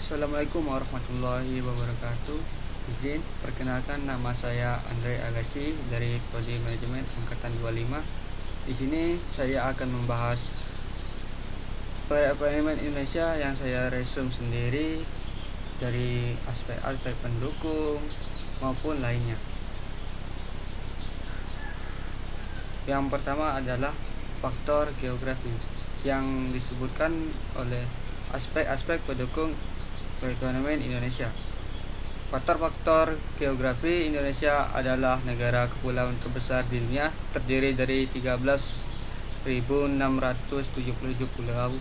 Assalamualaikum warahmatullahi wabarakatuh. Izin perkenalkan, nama saya Andre Agassi dari Prodi Manajemen Angkatan 25. Di sini saya akan membahas perekonomian Indonesia yang saya resum sendiri dari aspek-aspek pendukung maupun lainnya. Yang pertama adalah faktor geografi yang disebutkan oleh aspek-aspek pendukung perekonomian Indonesia. Faktor-faktor geografi Indonesia adalah negara kepulauan terbesar di dunia, terdiri dari 13.677 pulau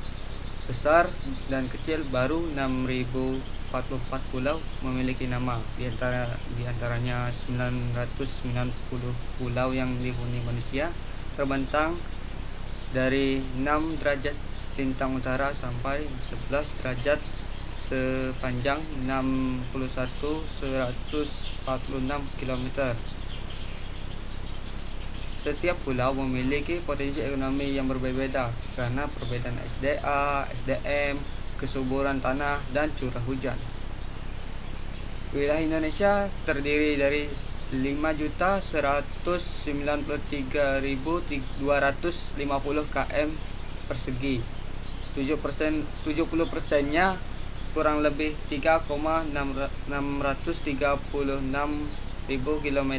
besar dan kecil, baru 6.044 pulau memiliki nama. Di antaranya 990 pulau yang dihuni manusia, terbentang dari 6 derajat lintang utara sampai 11 derajat sepanjang 61.146 km. Setiap pulau memiliki potensi ekonomi yang berbeda karena perbedaan SDA, SDM, kesuburan tanah, dan curah hujan. Wilayah Indonesia terdiri dari 5.193.250 km persegi. 70%-nya kurang lebih 3,636.000 km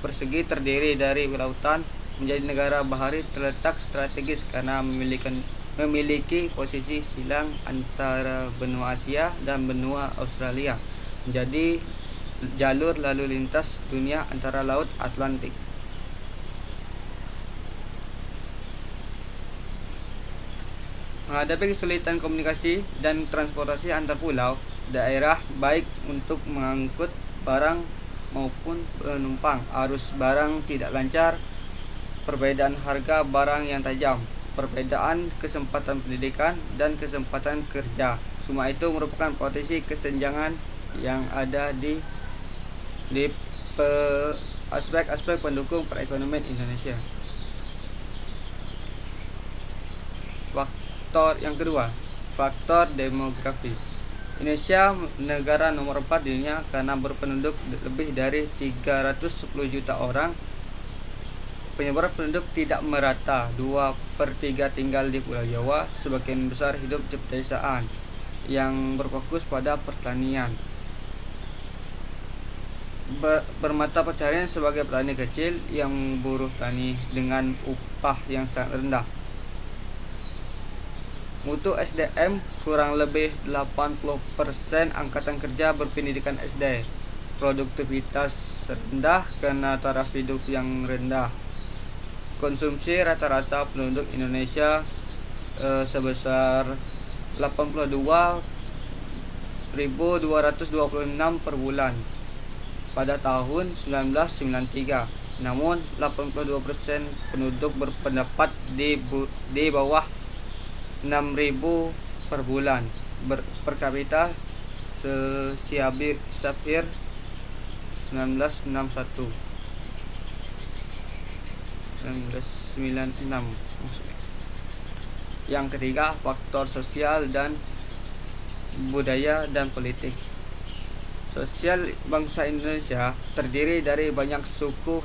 persegi terdiri dari lautan. Menjadi negara bahari terletak strategis karena memiliki posisi silang antara benua Asia dan benua Australia, menjadi jalur lalu lintas dunia antara Laut Atlantik. Menghadapi kesulitan komunikasi dan transportasi antar pulau, daerah baik untuk mengangkut barang maupun penumpang. Arus barang tidak lancar, perbedaan harga barang yang tajam, perbedaan kesempatan pendidikan dan kesempatan kerja. Semua itu merupakan potensi kesenjangan yang ada di aspek-aspek pendukung perekonomian Indonesia. Faktor yang kedua, faktor demografi. Indonesia negara nomor 4 di dunia karena berpenduduk lebih dari 310 juta orang. Penyebaran penduduk tidak merata, 2/3 tinggal di Pulau Jawa, sebagian besar hidup di pedesaan yang berfokus pada pertanian. Bermata pencaharian sebagai petani kecil yang buruh tani dengan upah yang sangat rendah. Mutu SDM kurang lebih 80% angkatan kerja berpendidikan SD. Produktivitas rendah karena taraf hidup yang rendah. Konsumsi rata-rata penduduk Indonesia sebesar 82.226 per bulan pada tahun 1993. Namun 82% penduduk berpendapat di bawah 6.000 per bulan. Per kapita Sapir 1996 maksudnya. Yang ketiga, faktor sosial dan budaya dan politik. Sosial bangsa Indonesia terdiri dari banyak suku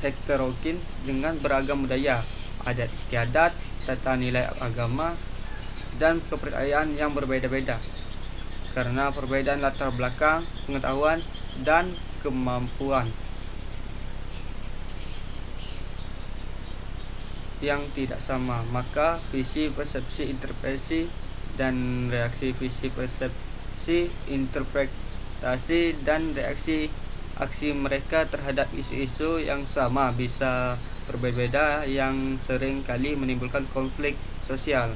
heterogen dengan beragam budaya, adat istiadat, tata nilai agama, dan kepercayaan yang berbeda-beda. Karena perbedaan latar belakang, pengetahuan, dan kemampuan yang tidak sama, maka visi, persepsi, interpretasi, dan reaksi visi, persepsi, interpretasi, dan reaksi aksi mereka terhadap isu-isu yang sama bisa berbeda, yang sering kali menimbulkan konflik sosial.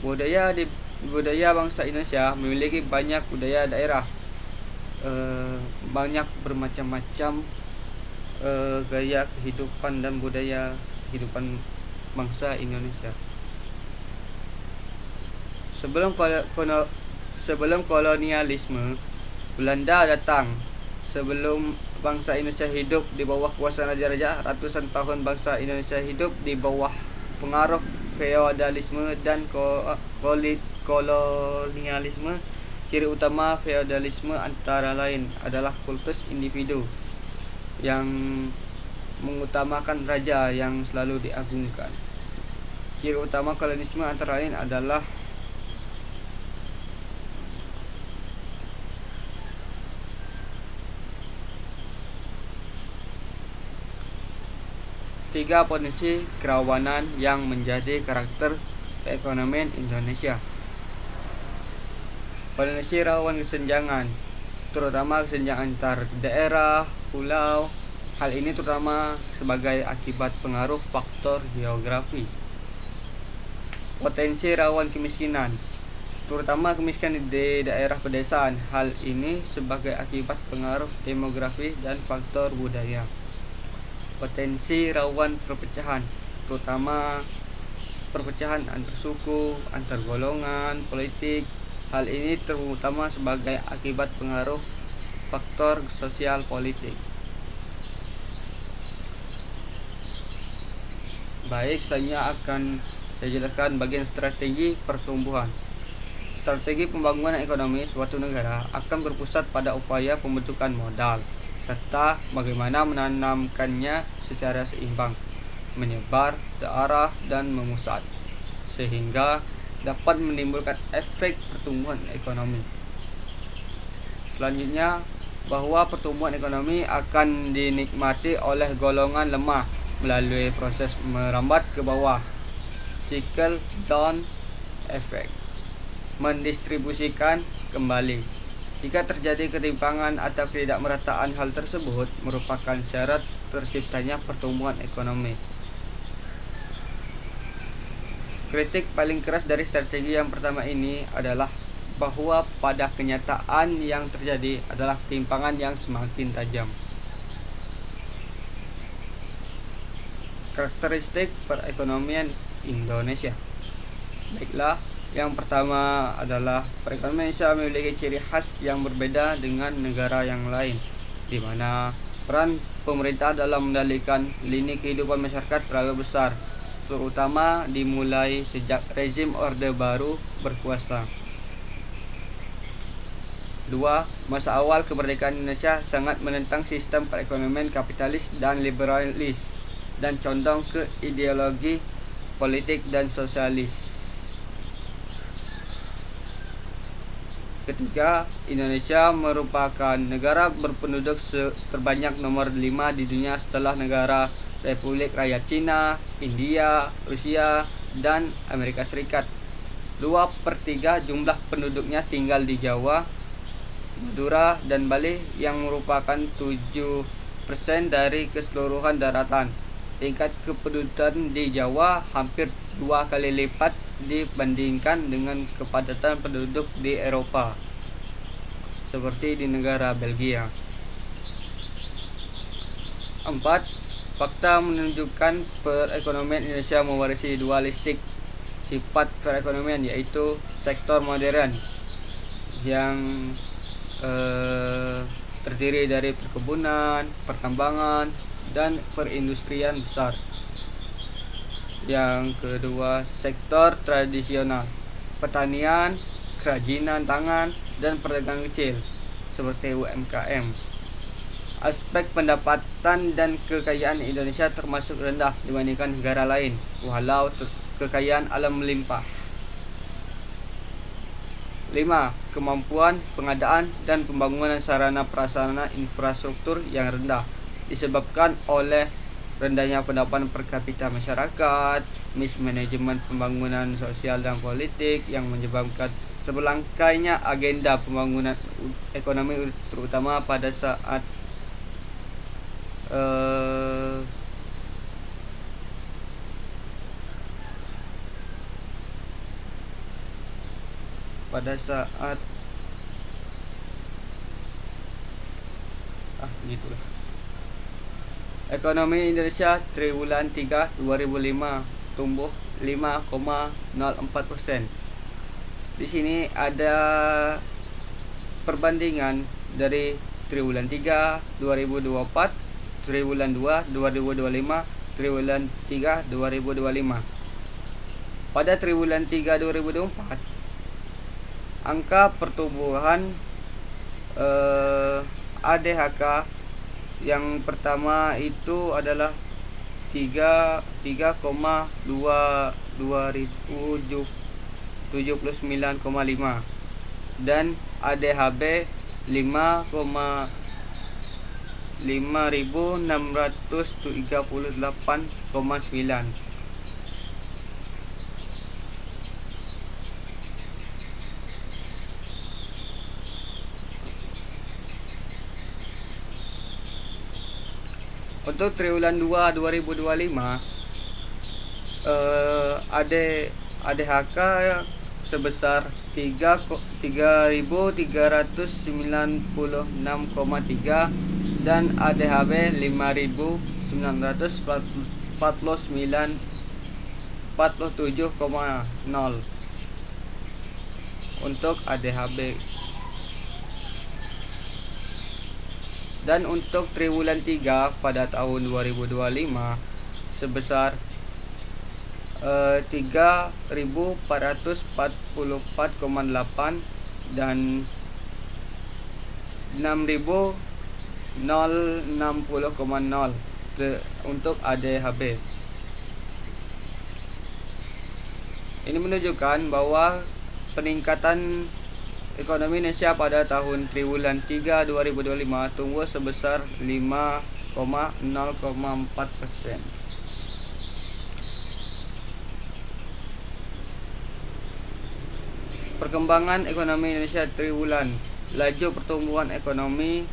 Budaya bangsa Indonesia memiliki banyak budaya daerah, banyak bermacam-macam gaya kehidupan dan budaya kehidupan bangsa Indonesia. Sebelum kolonialisme Belanda datang, sebelum bangsa Indonesia hidup di bawah kuasa raja-raja, ratusan tahun bangsa Indonesia hidup di bawah pengaruh feodalisme dan kolonialisme. Ciri utama feodalisme antara lain adalah kultus individu yang mengutamakan raja yang selalu diagungkan. Ciri utama kolonialisme antara lain adalah tiga potensi kerawanan yang menjadi karakter perekonomian Indonesia. Potensi rawan kesenjangan, terutama kesenjangan antar daerah, pulau. Hal ini terutama sebagai akibat pengaruh faktor geografi. Potensi rawan kemiskinan, terutama kemiskinan di daerah pedesaan. Hal ini sebagai akibat pengaruh demografi dan faktor budaya. Potensi rawan perpecahan, terutama perpecahan antar suku, antar golongan politik. Hal ini terutama sebagai akibat pengaruh faktor sosial politik. Baik, selanjutnya akan saya jelaskan bagian strategi pertumbuhan. Strategi pembangunan ekonomi suatu negara akan berpusat pada upaya pembentukan modal serta bagaimana menanamkannya secara seimbang, menyebar, terarah, dan memusat, sehingga dapat menimbulkan efek pertumbuhan ekonomi. Selanjutnya, bahwa pertumbuhan ekonomi akan dinikmati oleh golongan lemah melalui proses merambat ke bawah, trickle down effect, mendistribusikan kembali. Jika terjadi ketimpangan atau ketidakmerataan, hal tersebut merupakan syarat terciptanya pertumbuhan ekonomi. Kritik paling keras dari strategi yang pertama ini adalah bahwa pada kenyataan yang terjadi adalah ketimpangan yang semakin tajam. Karakteristik perekonomian Indonesia. Baiklah, yang pertama adalah perekonomian Indonesia memiliki ciri khas yang berbeda dengan negara yang lain, di mana peran pemerintah dalam mengendalikan lini kehidupan masyarakat terlalu besar, terutama dimulai sejak rezim Orde Baru berkuasa. 2. Masa awal kemerdekaan Indonesia sangat menentang sistem perekonomian kapitalis dan liberalis dan condong ke ideologi politik dan sosialis. Ketiga, Indonesia merupakan negara berpenduduk terbanyak nomor 5 di dunia setelah negara Republik Rakyat Cina, India, Rusia, dan Amerika Serikat. 2/3 jumlah penduduknya tinggal di Jawa, Madura, dan Bali yang merupakan 7% dari keseluruhan daratan. Tingkat kependudukan di Jawa hampir 2 kali lipat dibandingkan dengan kepadatan penduduk di Eropa, seperti di negara Belgia. 4. Fakta menunjukkan perekonomian Indonesia mewarisi dualistik sifat perekonomian, yaitu sektor modern yang terdiri dari perkebunan, pertambangan, dan perindustrian besar. Yang kedua, sektor tradisional, pertanian, kerajinan tangan, dan perdagangan kecil seperti UMKM. Aspek pendapatan dan kekayaan Indonesia termasuk rendah dibandingkan negara lain, walau kekayaan alam melimpah. 5. Kemampuan pengadaan dan pembangunan sarana prasarana infrastruktur yang rendah disebabkan oleh rendahnya pendapatan per kapita masyarakat, mismanajemen pembangunan sosial dan politik yang menyebabkan terbelangkainya agenda pembangunan ekonomi, terutama pada saat gitulah. Ekonomi Indonesia triwulan 3 2005 tumbuh 5,04%. Di sini ada perbandingan dari triwulan 3 2024, triwulan 2 2025, triwulan 3 2025. Pada triwulan 3 2024, angka pertumbuhan ADHK yang pertama itu adalah 3,79,5 dan ADHB 5.638,9. Untuk triwulan 2 2025, ADHK sebesar 3.396,3 dan ADHB 5.947,0 untuk ADHB. Dan untuk triwulan 3 pada tahun 2025 sebesar 3.444,8 dan 6.060,0 untuk ADHB. Ini menunjukkan bahwa peningkatan ekonomi Indonesia pada tahun triwulan 3 2025 tumbuh sebesar 5,0,4%. Perkembangan ekonomi Indonesia triwulan. Laju pertumbuhan ekonomi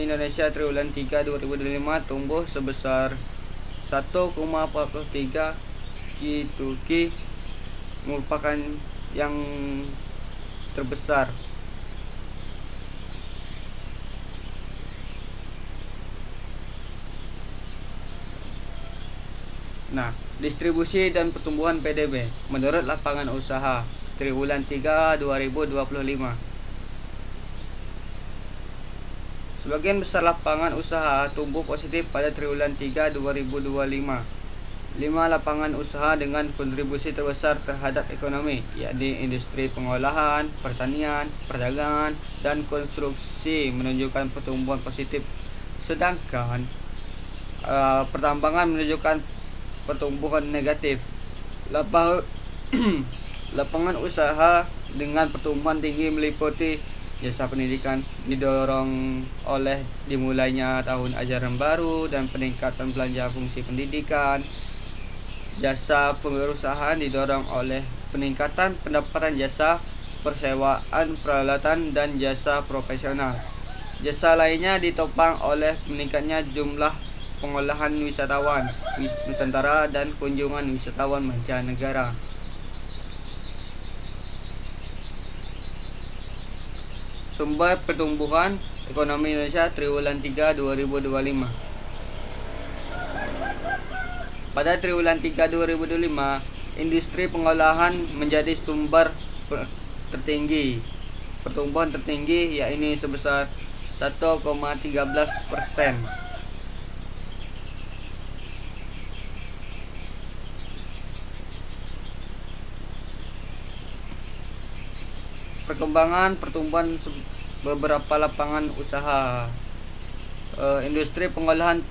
Indonesia triwulan 3 2025 tumbuh sebesar 1,43 Q2Q, merupakan yang terbesar. Nah, distribusi dan pertumbuhan PDB menurut lapangan usaha triwulan 3 2025. Sebagian besar lapangan usaha tumbuh positif pada triwulan 3 2025. 5 lapangan usaha dengan kontribusi terbesar terhadap ekonomi, yakni industri pengolahan, pertanian, perdagangan, dan konstruksi menunjukkan pertumbuhan positif. Sedangkan pertambangan menunjukkan pertumbuhan negatif. Lapangan usaha dengan pertumbuhan tinggi meliputi jasa pendidikan, didorong oleh dimulainya tahun ajaran baru dan peningkatan belanja fungsi pendidikan. Jasa pengurusan didorong oleh peningkatan pendapatan jasa persewaan peralatan dan jasa profesional. Jasa lainnya ditopang oleh meningkatnya jumlah pengolahan wisatawan Nusantara dan kunjungan wisatawan mancanegara. Sumber pertumbuhan ekonomi Indonesia triwulan 3 2025. Pada triwulan 3 2025, industri pengolahan menjadi sumber tertinggi. Pertumbuhan tertinggi yakni sebesar 1,13%. Perkembangan pertumbuhan beberapa lapangan usaha. Industri pengolahan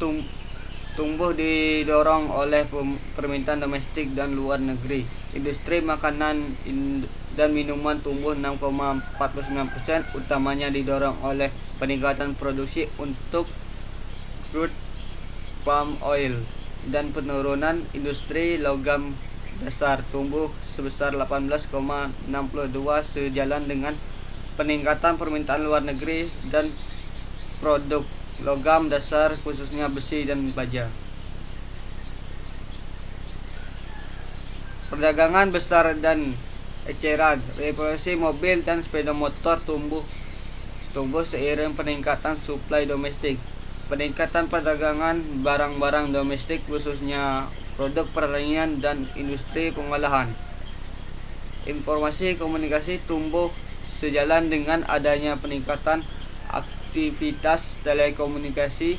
tumbuh didorong oleh permintaan domestik dan luar negeri. Industri makanan dan minuman tumbuh 6,49%, utamanya didorong oleh peningkatan produksi untuk crude palm oil dan penurunan industri logam dasar tumbuh sebesar 18,62 sejalan dengan peningkatan permintaan luar negeri dan produk logam dasar khususnya besi dan baja. Perdagangan besar dan eceran, reproduksi mobil dan sepeda motor tumbuh seiring peningkatan suplai domestik. Peningkatan perdagangan barang-barang domestik khususnya produk pertanian dan industri pengolahan. Informasi komunikasi tumbuh sejalan dengan adanya peningkatan aktivitas telekomunikasi.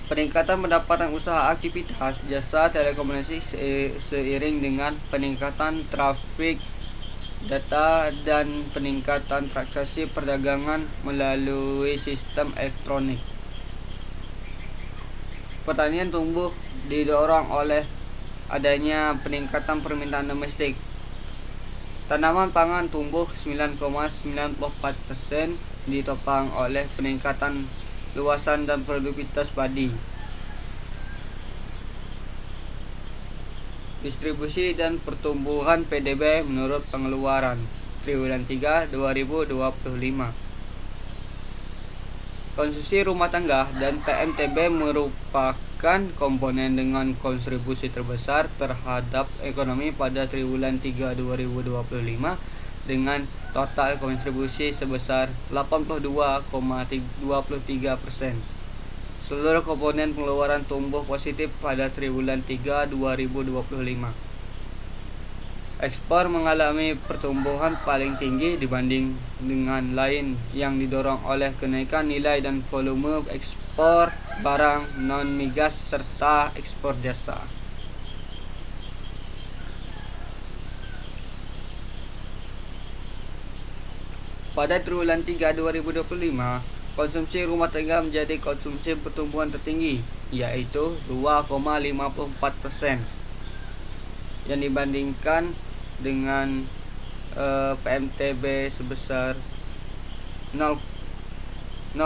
Peningkatan pendapatan usaha aktivitas jasa telekomunikasi seiring dengan peningkatan trafik data dan peningkatan transaksi perdagangan melalui sistem elektronik. Pertanian tumbuh didorong oleh adanya peningkatan permintaan domestik. Tanaman pangan tumbuh 9,94% ditopang oleh peningkatan luasan dan produktivitas padi. Distribusi dan pertumbuhan PDB menurut pengeluaran triwulan 3 2025. Konsumsi rumah tangga dan PMTB merupakan komponen dengan kontribusi terbesar terhadap ekonomi pada triwulan 3 2025 dengan total kontribusi sebesar 82,23%. Seluruh komponen pengeluaran tumbuh positif pada triwulan 3 2025. Ekspor mengalami pertumbuhan paling tinggi dibanding dengan lain yang didorong oleh kenaikan nilai dan volume ekspor barang non-migas serta ekspor jasa. Pada triwulan 3 2025, konsumsi rumah tangga menjadi konsumsi pertumbuhan tertinggi, yaitu 2,54%, yang dibandingkan dengan PMTB sebesar 0,38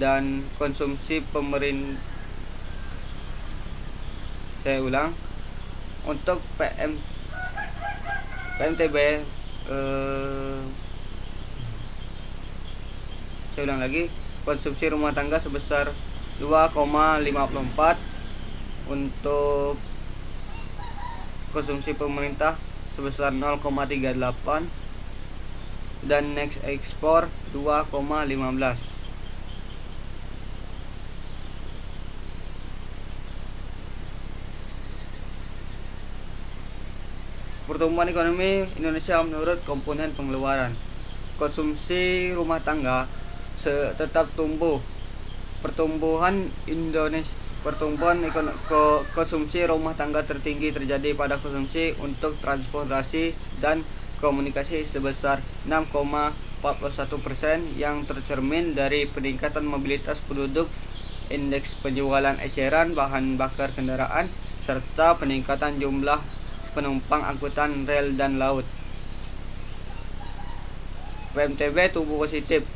dan konsumsi untuk PMTB konsumsi rumah tangga sebesar 2,54, untuk konsumsi pemerintah sebesar 0,38 dan next ekspor 2,15. Pertumbuhan ekonomi Indonesia menurut komponen pengeluaran. Konsumsi rumah tangga tetap tumbuh. Konsumsi rumah tangga tertinggi terjadi pada konsumsi untuk transportasi dan komunikasi sebesar 6,41%, yang tercermin dari peningkatan mobilitas penduduk, indeks penjualan eceran bahan bakar kendaraan, serta peningkatan jumlah penumpang angkutan rel dan laut. PMTB tumbuh positif.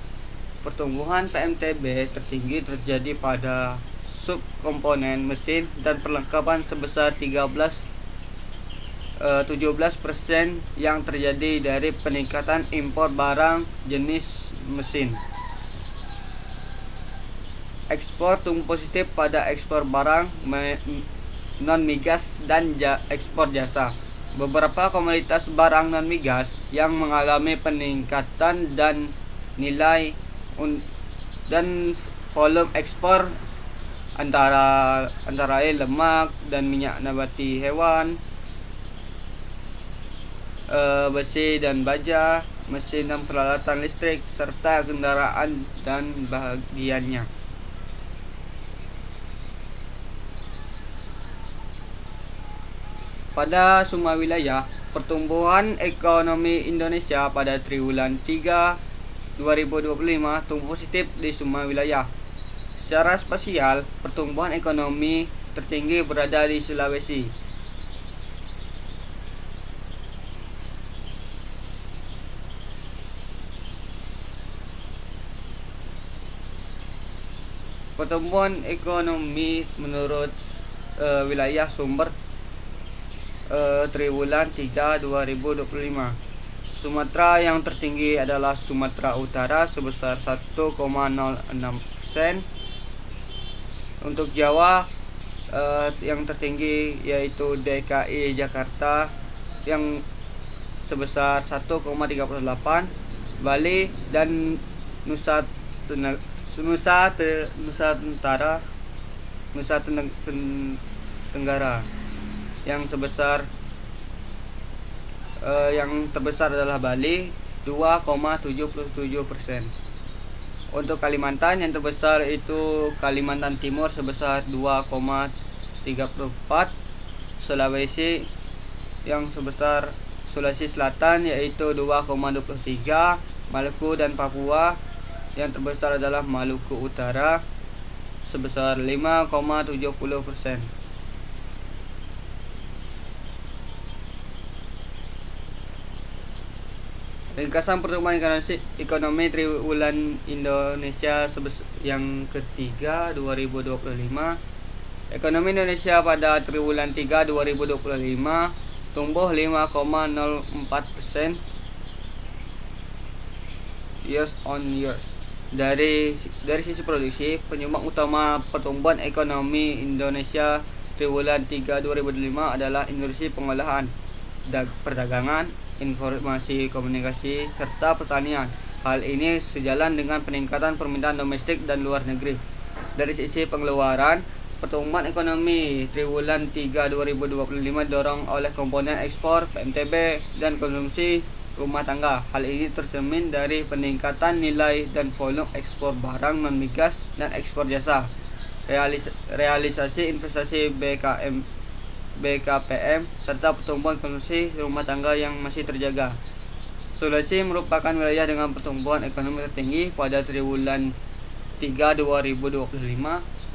Pertumbuhan PMTB tertinggi terjadi pada subkomponen mesin dan perlengkapan sebesar 17% yang terjadi dari peningkatan impor barang jenis mesin. Ekspor tumbuh positif pada ekspor barang non-migas dan ekspor jasa. Beberapa komoditas barang non-migas yang mengalami peningkatan dan nilai dan volume ekspor antara lain lemak dan minyak nabati hewan, besi dan baja, mesin dan peralatan listrik, serta kendaraan dan bagiannya. Pada semua wilayah, pertumbuhan ekonomi Indonesia pada triwulan 3 2025 tumbuh positif di semua wilayah. Secara spasial, pertumbuhan ekonomi tertinggi berada di Sulawesi. Pertumbuhan ekonomi menurut wilayah sumber triwulan 3 2025. Sumatera yang tertinggi adalah Sumatera Utara sebesar 1,06%. Untuk Jawa yang tertinggi yaitu DKI Jakarta yang sebesar 1,38%. Bali dan Nusa Tenggara yang sebesar yang terbesar adalah Bali 2,77%. Untuk Kalimantan yang terbesar itu Kalimantan Timur sebesar 2,34, Sulawesi yang sebesar Sulawesi Selatan yaitu 2,23, Maluku dan Papua yang terbesar adalah Maluku Utara sebesar 5,70%. Ringkasan pertumbuhan ekonomi triwulan Indonesia yang ketiga 2025. Ekonomi Indonesia pada triwulan 3 2025 tumbuh 5,04% years on years. Dari sisi produksi, penyumbang utama pertumbuhan ekonomi Indonesia triwulan 3 2025 adalah industri pengolahan, perdagangan, informasi komunikasi, serta pertanian. Hal ini sejalan dengan peningkatan permintaan domestik dan luar negeri. Dari sisi pengeluaran, pertumbuhan ekonomi triwulan 3 2025 didorong oleh komponen ekspor, PMTB, dan konsumsi rumah tangga. Hal ini tercermin dari peningkatan nilai dan volume ekspor barang non-migas dan ekspor jasa. Realisasi investasi BKPM serta pertumbuhan konsumsi rumah tangga yang masih terjaga. Sulawesi merupakan wilayah dengan pertumbuhan ekonomi tertinggi pada triwulan 3 2025.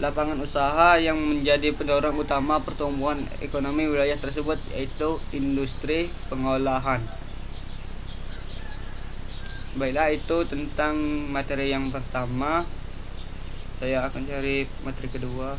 Lapangan usaha yang menjadi pendorong utama pertumbuhan ekonomi wilayah tersebut yaitu industri pengolahan. Baiklah, itu tentang materi yang pertama. Saya akan cari materi kedua.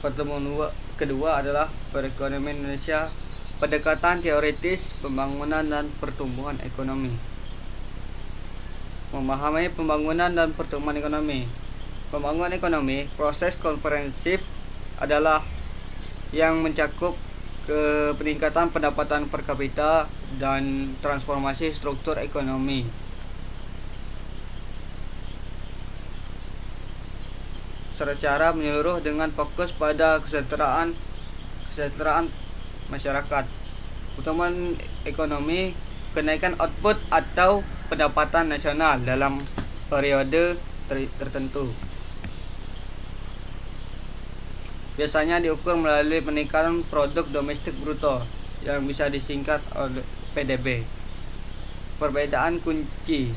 Pertemuan kedua adalah perekonomian Indonesia, pendekatan teoritis pembangunan dan pertumbuhan ekonomi. Memahami pembangunan dan pertumbuhan ekonomi. Pembangunan ekonomi, proses komprehensif adalah yang mencakup peningkatan pendapatan per kapita dan transformasi struktur ekonomi. Secara menyeluruh dengan fokus pada kesejahteraan masyarakat. Pertumbuhan ekonomi, kenaikan output atau pendapatan nasional dalam periode tertentu. Biasanya diukur melalui peningkatan produk domestik bruto yang bisa disingkat oleh PDB. Perbedaan kunci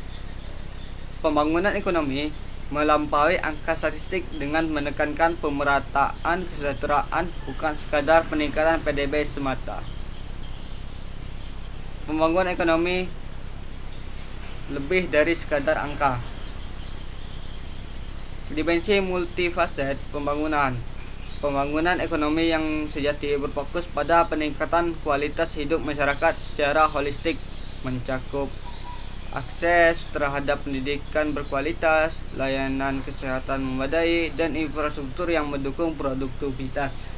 pembangunan ekonomi melampaui angka statistik dengan menekankan pemerataan kesejahteraan, bukan sekadar peningkatan PDB semata. Pembangunan ekonomi lebih dari sekadar angka. Dimensi multifaset pembangunan ekonomi yang sejati berfokus pada peningkatan kualitas hidup masyarakat secara holistik, mencakup akses terhadap pendidikan berkualitas, layanan kesehatan memadai, dan infrastruktur yang mendukung produktivitas.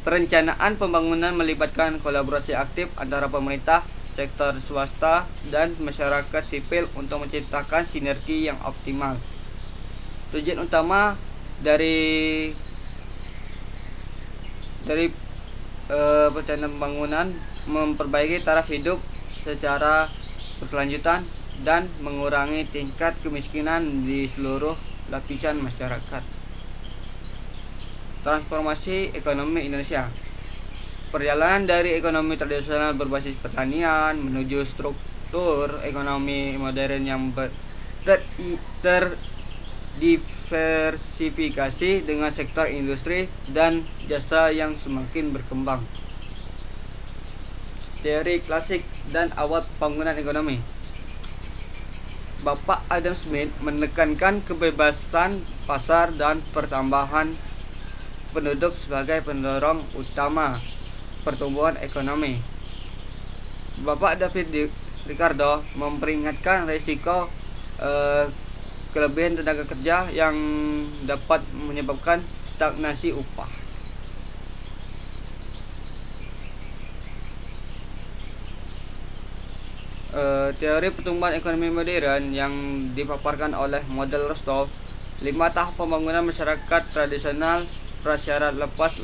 Perencanaan pembangunan melibatkan kolaborasi aktif antara pemerintah, sektor swasta, dan masyarakat sipil untuk menciptakan sinergi yang optimal. Tujuan utama dari perencanaan pembangunan memperbaiki taraf hidup secara berkelanjutan dan mengurangi tingkat kemiskinan di seluruh lapisan masyarakat. Transformasi ekonomi Indonesia. Perjalanan dari ekonomi tradisional berbasis pertanian menuju struktur ekonomi modern yang terdiversifikasi dengan sektor industri dan jasa yang semakin berkembang. Teori klasik dan awal pembangunan ekonomi. Bapak Adam Smith menekankan kebebasan pasar dan pertambahan penduduk sebagai pendorong utama pertumbuhan ekonomi. Bapak David Ricardo memperingatkan risiko kelebihan tenaga kerja yang dapat menyebabkan stagnasi upah. Teori pertumbuhan ekonomi modern yang dipaparkan oleh model Rostov, 5 tahap pembangunan masyarakat tradisional prasyarat lepas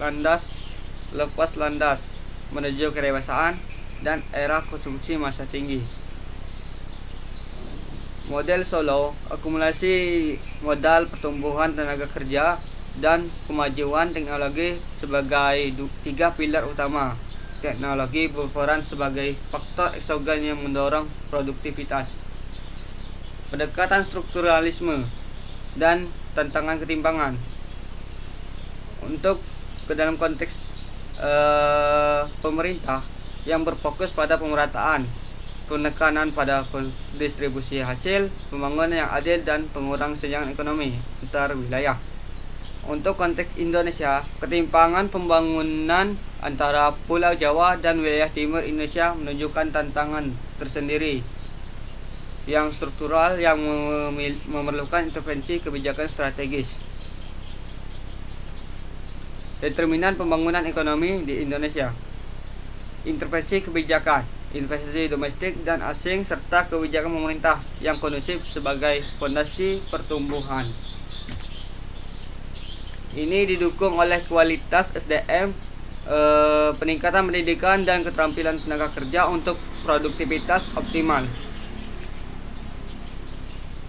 landas menuju kedewasaan dan era konsumsi masa tinggi. Model Solow, akumulasi modal pertumbuhan tenaga kerja dan kemajuan teknologi sebagai 3 pilar utama. Teknologi berperan sebagai faktor eksogen yang mendorong produktivitas. Pendekatan strukturalisme dan tantangan ketimpangan. Untuk ke dalam konteks pemerintah yang berfokus pada pemerataan, penekanan pada distribusi hasil, pembangunan yang adil dan pengurang senjangan ekonomi antar wilayah. Untuk konteks Indonesia, ketimpangan pembangunan antara Pulau Jawa dan wilayah timur Indonesia menunjukkan tantangan tersendiri yang struktural yang memerlukan intervensi kebijakan strategis. Determinan pembangunan ekonomi di Indonesia. Intervensi kebijakan, investasi domestik dan asing serta kebijakan pemerintah yang kondusif sebagai fondasi pertumbuhan. Ini didukung oleh kualitas SDM, peningkatan pendidikan dan keterampilan tenaga kerja untuk produktivitas optimal.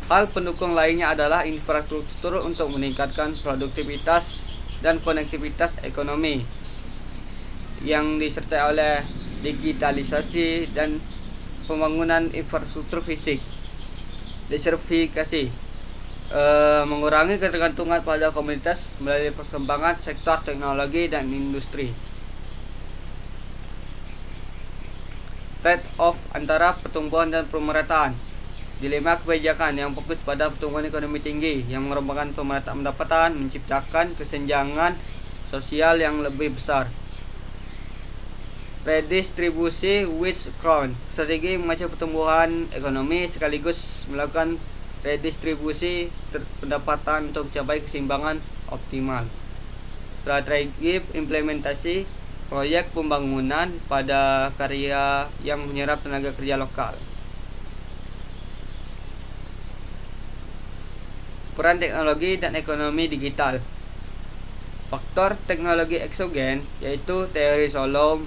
Hal pendukung lainnya adalah infrastruktur untuk meningkatkan produktivitas dan konektivitas ekonomi yang disertai oleh digitalisasi dan pembangunan infrastruktur fisik. Diversifikasi, mengurangi ketergantungan pada komunitas melalui perkembangan sektor teknologi dan industri. Trade-off antara pertumbuhan dan pemerataan. Dilema kebijakan yang fokus pada pertumbuhan ekonomi tinggi yang merupakan pemerataan pendapatan menciptakan kesenjangan sosial yang lebih besar. Redistribusi with crown, strategi memacu pertumbuhan ekonomi sekaligus melakukan redistribusi pendapatan untuk mencapai keseimbangan optimal. Strategi implementasi proyek pembangunan pada karya yang menyerap tenaga kerja lokal. Peran teknologi dan ekonomi digital. Faktor teknologi eksogen yaitu teori Solow,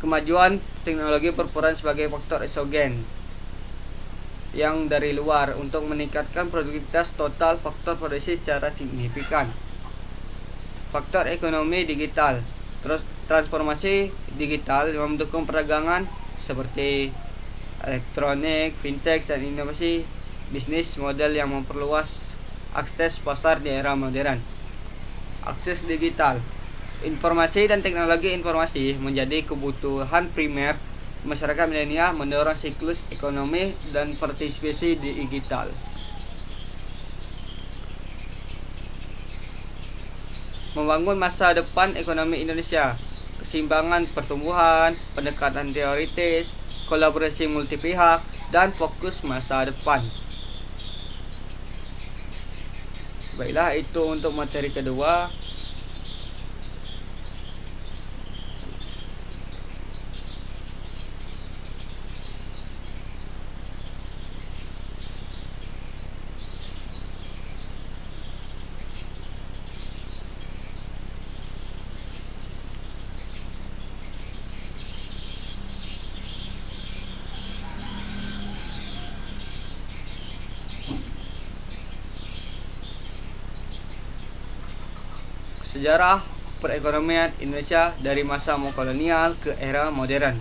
kemajuan teknologi berperan sebagai faktor eksogen yang dari luar untuk meningkatkan produktivitas total faktor produksi secara signifikan. Faktor ekonomi digital, transformasi digital yang mendukung perdagangan seperti elektronik, fintech dan inovasi bisnis model yang memperluas akses pasar di era modern. Akses digital, informasi dan teknologi informasi menjadi kebutuhan primer masyarakat milenial, mendorong siklus ekonomi dan partisipasi digital. Membangun masa depan ekonomi Indonesia, keseimbangan pertumbuhan, pendekatan teoritis, kolaborasi multipihak, dan fokus masa depan. Baiklah, itu untuk materi kedua. Sejarah perekonomian Indonesia dari masa kolonial ke era modern.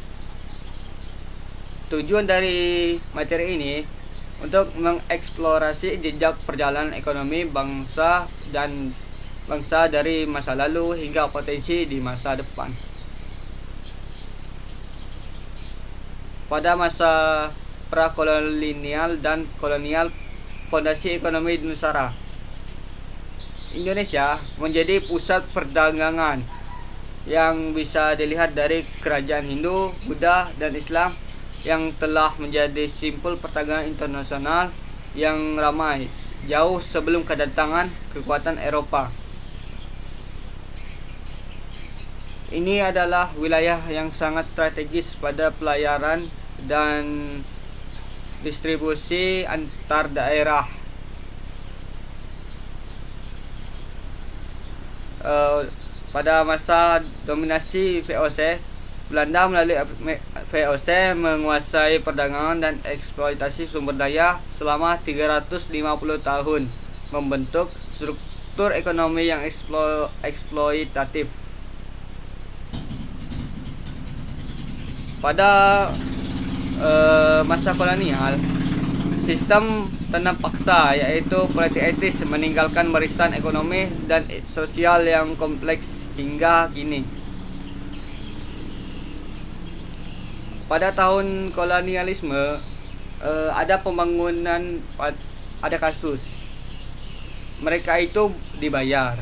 Tujuan dari materi ini untuk mengeksplorasi jejak perjalanan ekonomi bangsa dari masa lalu hingga potensi di masa depan. Pada masa prakolonial dan kolonial, fondasi ekonomi Nusantara. Indonesia menjadi pusat perdagangan yang bisa dilihat dari kerajaan Hindu, Buddha, dan Islam yang telah menjadi simpul perdagangan internasional yang ramai jauh sebelum kedatangan kekuatan Eropa. Ini adalah wilayah yang sangat strategis pada pelayaran dan distribusi antar daerah. Pada masa dominasi VOC, Belanda melalui VOC menguasai perdagangan dan eksploitasi sumber daya selama 350 tahun, membentuk struktur ekonomi yang eksploitatif. Pada masa kolonial, sistem tanam paksa yaitu politik etis meninggalkan barisan ekonomi dan sosial yang kompleks hingga kini. Pada tahun kolonialisme ada pembangunan, ada kasus mereka itu dibayar,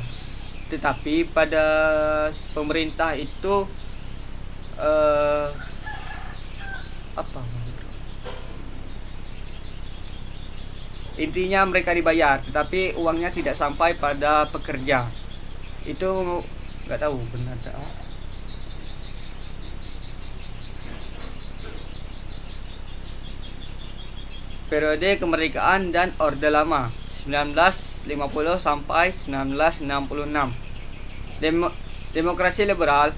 tetapi pada pemerintah itu intinya mereka dibayar tetapi uangnya tidak sampai pada pekerja. Itu nggak tahu benar tak. Periode kemerdekaan dan Orde Lama 1950 sampai 1966. Demokrasi liberal.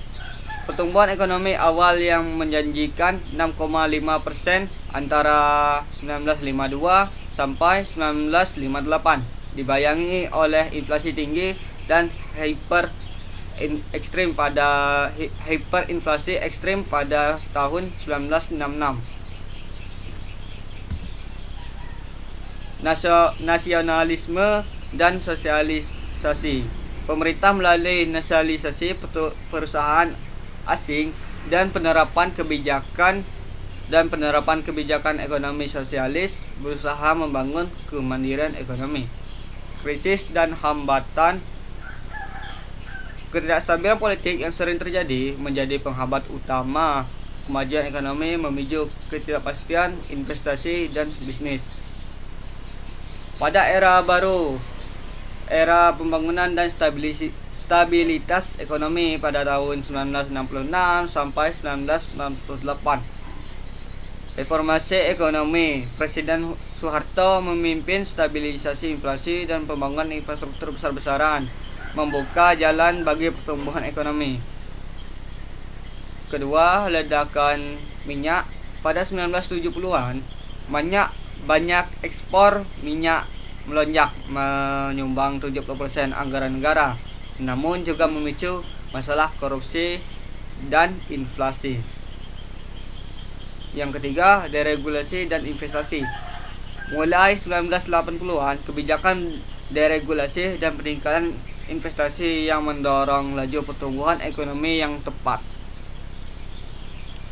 Pertumbuhan ekonomi awal yang menjanjikan 6,5% antara 1952 sampai 1958 dibayangi oleh inflasi tinggi dan hiperinflasi ekstrim pada tahun 1966. Nasionalisme dan sosialisasi. Pemerintah melalui nasionalisasi perusahaan asing dan penerapan kebijakan ekonomi sosialis berusaha membangun kemandirian ekonomi. Krisis dan hambatan. Ketidakstabilan politik yang sering terjadi menjadi penghambat utama kemajuan ekonomi, memicu ketidakpastian investasi dan bisnis. Pada era baru, era pembangunan dan stabilitas ekonomi pada tahun 1966 sampai 1998. Reformasi ekonomi. Presiden Soeharto memimpin stabilisasi inflasi dan pembangunan infrastruktur besar-besaran, membuka jalan bagi pertumbuhan ekonomi. Kedua, ledakan minyak. Pada 1970-an, banyak ekspor minyak melonjak, menyumbang 70% anggaran negara, namun juga memicu masalah korupsi dan inflasi. Yang ketiga, deregulasi dan investasi. Mulai 1980-an, kebijakan deregulasi dan peningkatan investasi yang mendorong laju pertumbuhan ekonomi yang tepat.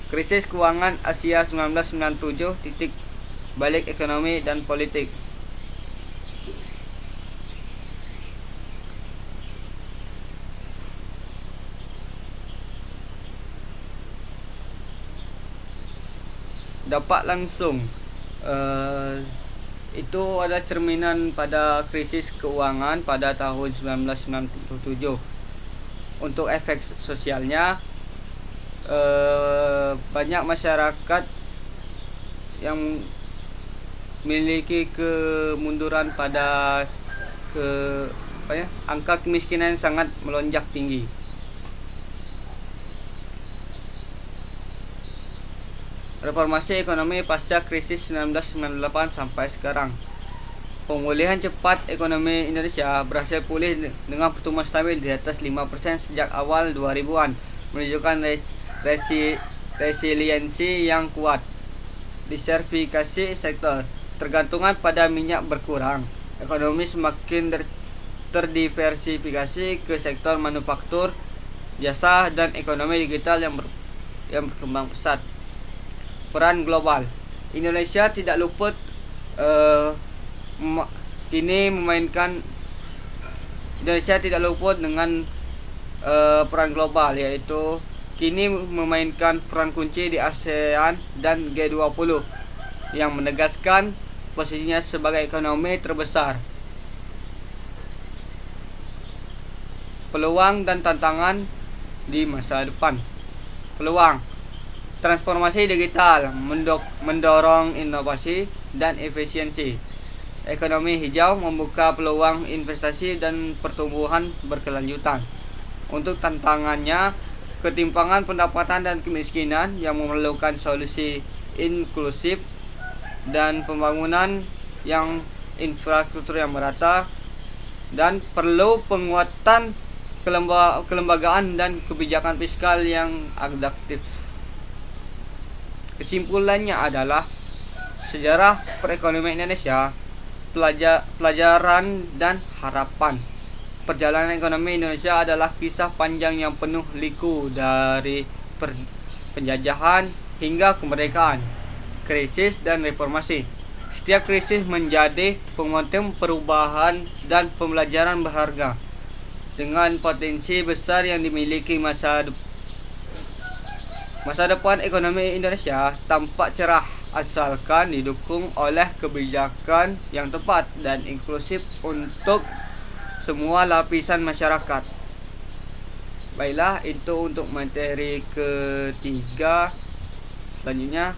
Krisis keuangan Asia 1997, titik balik ekonomi dan politik. Dampak langsung itu ada cerminan pada krisis keuangan pada tahun 1997. Untuk efek sosialnya, banyak masyarakat yang memiliki kemunduran pada angka kemiskinan sangat melonjak tinggi. Reformasi ekonomi pasca krisis 1998 sampai sekarang. Pemulihan cepat ekonomi Indonesia berhasil pulih dengan pertumbuhan stabil di atas 5% sejak awal 2000-an, menunjukkan resiliensi yang kuat. Diversifikasi sektor. Tergantungan pada minyak berkurang. Ekonomi semakin terdiversifikasi ke sektor manufaktur, jasa, dan ekonomi digital yang berkembang pesat. Peran global. Indonesia tidak luput uh, kini memainkan Indonesia tidak luput dengan peran global, yaitu kini memainkan peran kunci di ASEAN dan G20 yang menegaskan posisinya sebagai ekonomi terbesar. Peluang dan tantangan di masa depan. Peluang transformasi digital mendorong inovasi dan efisiensi. Ekonomi hijau membuka peluang investasi dan pertumbuhan berkelanjutan. Untuk tantangannya, ketimpangan pendapatan dan kemiskinan yang memerlukan solusi inklusif dan pembangunan yang infrastruktur yang merata, dan perlu penguatan kelembagaan dan kebijakan fiskal yang adaptif. Kesimpulannya adalah sejarah perekonomian Indonesia, pelajaran dan harapan. Perjalanan ekonomi Indonesia adalah kisah panjang yang penuh liku dari penjajahan hingga kemerdekaan, krisis dan reformasi. Setiap krisis menjadi momentum perubahan dan pembelajaran berharga. Dengan potensi besar yang dimiliki masa depan ekonomi Indonesia tampak cerah asalkan didukung oleh kebijakan yang tepat dan inklusif untuk semua lapisan masyarakat. Baiklah, itu untuk materi ketiga. Selanjutnya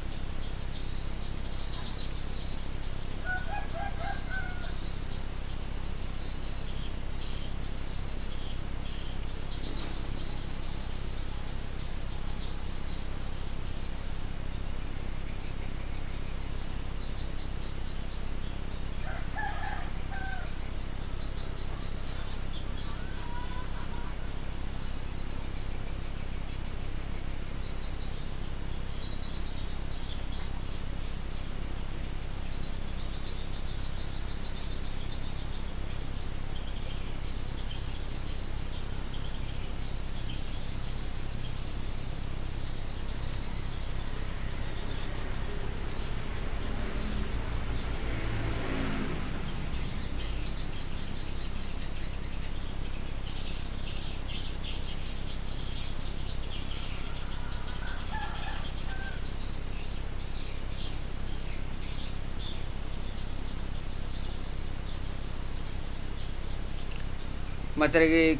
materi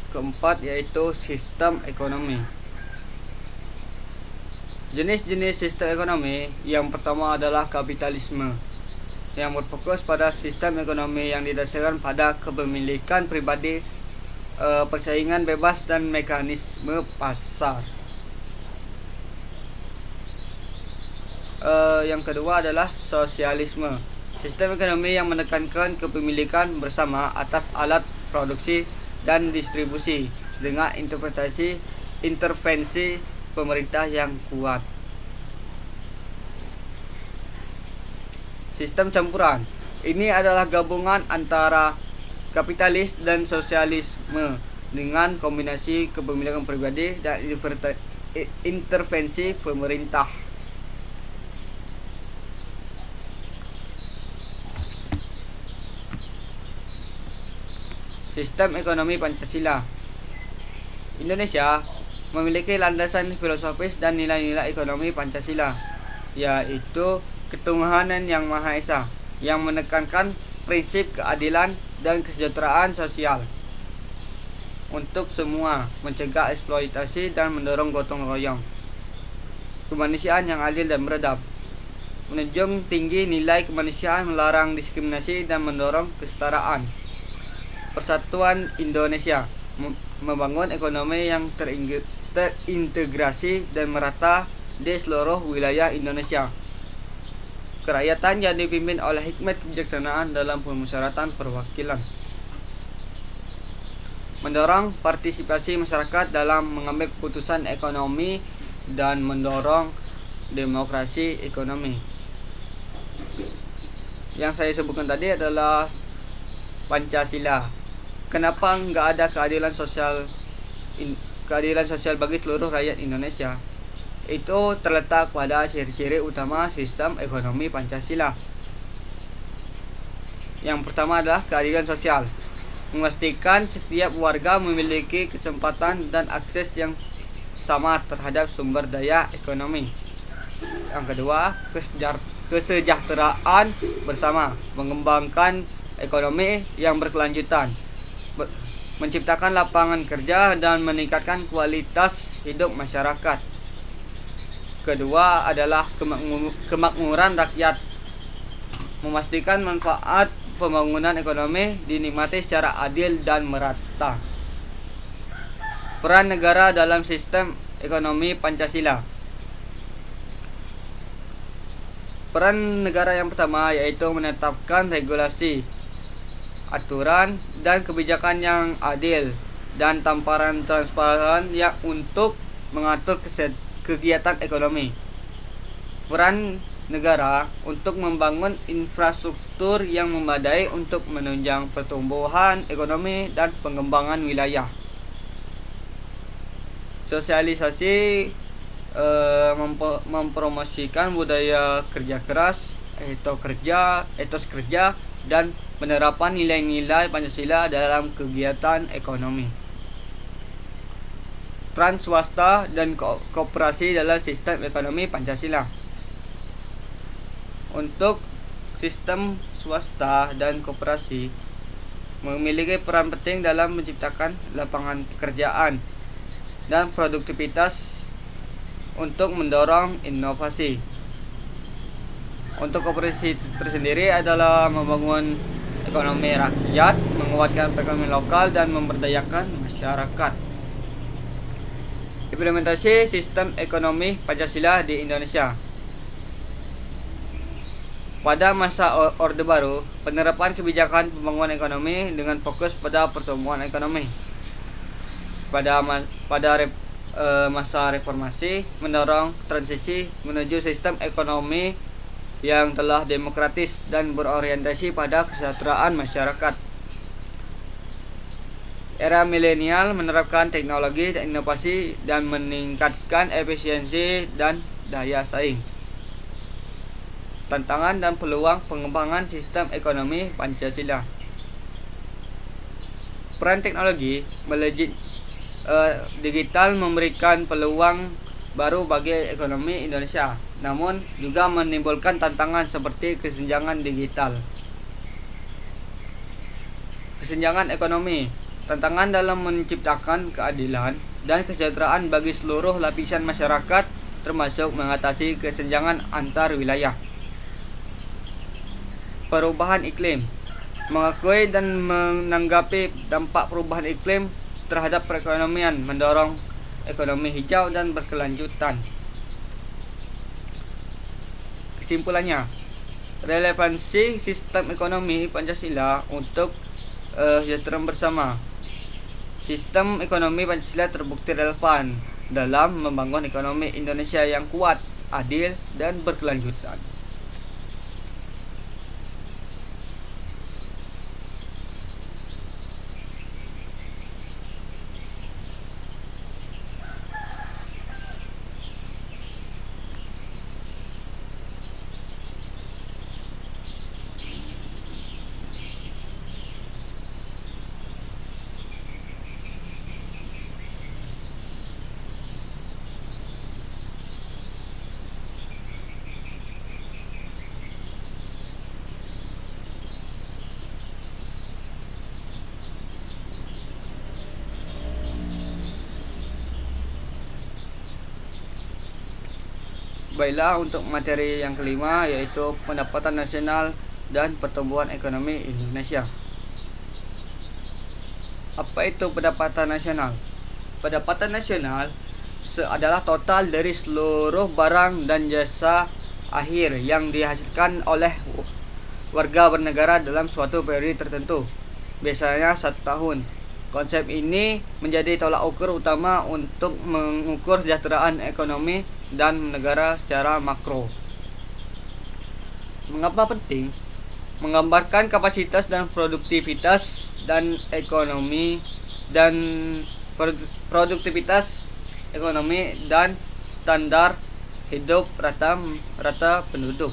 keempat, yaitu sistem ekonomi. Jenis-jenis sistem ekonomi. Yang pertama adalah kapitalisme, yang berfokus pada sistem ekonomi yang didasarkan pada kepemilikan pribadi, persaingan bebas dan mekanisme pasar. Yang kedua adalah sosialisme, sistem ekonomi yang menekankan kepemilikan bersama atas alat produksi dan distribusi dengan intervensi pemerintah yang kuat. Sistem campuran. Ini adalah gabungan antara kapitalis dan sosialisme dengan kombinasi kepemilikan pribadi dan intervensi pemerintah. Sistem ekonomi Pancasila. Indonesia memiliki landasan filosofis dan nilai-nilai ekonomi Pancasila, yaitu ketuhanan yang Maha Esa, yang menekankan prinsip keadilan dan kesejahteraan sosial untuk semua, mencegah eksploitasi dan mendorong gotong royong, kemanusiaan yang adil dan beradab, menjunjung tinggi nilai kemanusiaan, melarang diskriminasi dan mendorong kesetaraan. Persatuan Indonesia, membangun ekonomi yang terintegrasi dan merata di seluruh wilayah Indonesia. Kerakyatan yang dipimpin oleh hikmat kebijaksanaan dalam pemusyawaratan perwakilan. Mendorong partisipasi masyarakat dalam mengambil keputusan ekonomi dan mendorong demokrasi ekonomi. Yang saya sebutkan tadi adalah Pancasila. Kenapa nggak ada keadilan sosial bagi seluruh rakyat Indonesia? itu terletak pada ciri-ciri utama sistem ekonomi Pancasila. Yang pertama adalah keadilan sosial, memastikan setiap warga memiliki kesempatan dan akses yang sama terhadap sumber daya ekonomi. Yang kedua, kesejahteraan bersama, mengembangkan ekonomi yang berkelanjutan, menciptakan lapangan kerja dan meningkatkan kualitas hidup masyarakat. Kedua adalah kemakmuran rakyat, memastikan manfaat pembangunan ekonomi dinikmati secara adil dan merata. Peran negara dalam sistem ekonomi Pancasila. Peran negara yang pertama yaitu menetapkan regulasi, aturan, dan kebijakan yang adil dan transparan yang untuk mengatur kegiatan ekonomi. Peran negara untuk membangun infrastruktur yang memadai untuk menunjang pertumbuhan ekonomi dan pengembangan wilayah. Sosialisasi, mempromosikan budaya kerja keras, etos kerja, dan penerapan nilai-nilai Pancasila dalam kegiatan ekonomi. Peran swasta dan koperasi dalam sistem ekonomi Pancasila. Untuk sistem swasta dan koperasi memiliki peran penting dalam menciptakan lapangan pekerjaan dan produktivitas untuk mendorong inovasi. Untuk koperasi tersendiri adalah membangun ekonomi rakyat, menguatkan perekonomian lokal, dan memberdayakan masyarakat. Implementasi sistem ekonomi Pancasila di Indonesia. Pada masa Orde Baru, penerapan kebijakan pembangunan ekonomi dengan fokus pada pertumbuhan ekonomi. Pada masa reformasi, mendorong transisi menuju sistem ekonomi yang telah demokratis dan berorientasi pada kesejahteraan masyarakat. Era milenial menerapkan teknologi dan inovasi dan meningkatkan efisiensi dan daya saing. Tantangan dan peluang pengembangan sistem ekonomi Pancasila. Peran teknologi digital memberikan peluang baru bagi ekonomi Indonesia, namun juga menimbulkan tantangan seperti kesenjangan digital. Kesenjangan ekonomi, tantangan dalam menciptakan keadilan dan kesejahteraan bagi seluruh lapisan masyarakat, termasuk mengatasi kesenjangan antar wilayah. Perubahan iklim, mengakui dan menanggapi dampak perubahan iklim terhadap perekonomian, mendorong ekonomi hijau dan berkelanjutan. Kesimpulannya, relevansi sistem ekonomi Pancasila untuk kesejahteraan bersama. Sistem ekonomi Pancasila terbukti relevan dalam membangun ekonomi Indonesia yang kuat, adil, dan berkelanjutan. Baiklah, untuk materi yang kelima yaitu pendapatan nasional dan pertumbuhan ekonomi Indonesia. Apa itu pendapatan nasional? Pendapatan nasional adalah total dari seluruh barang dan jasa akhir yang dihasilkan oleh warga bernegara dalam suatu periode tertentu, biasanya 1 tahun. Konsep ini menjadi tolak ukur utama untuk mengukur kesejahteraan ekonomi dan negara secara makro. Mengapa penting? Menggambarkan kapasitas dan produktivitas dan ekonomi dan produktivitas ekonomi dan standar hidup rata penduduk.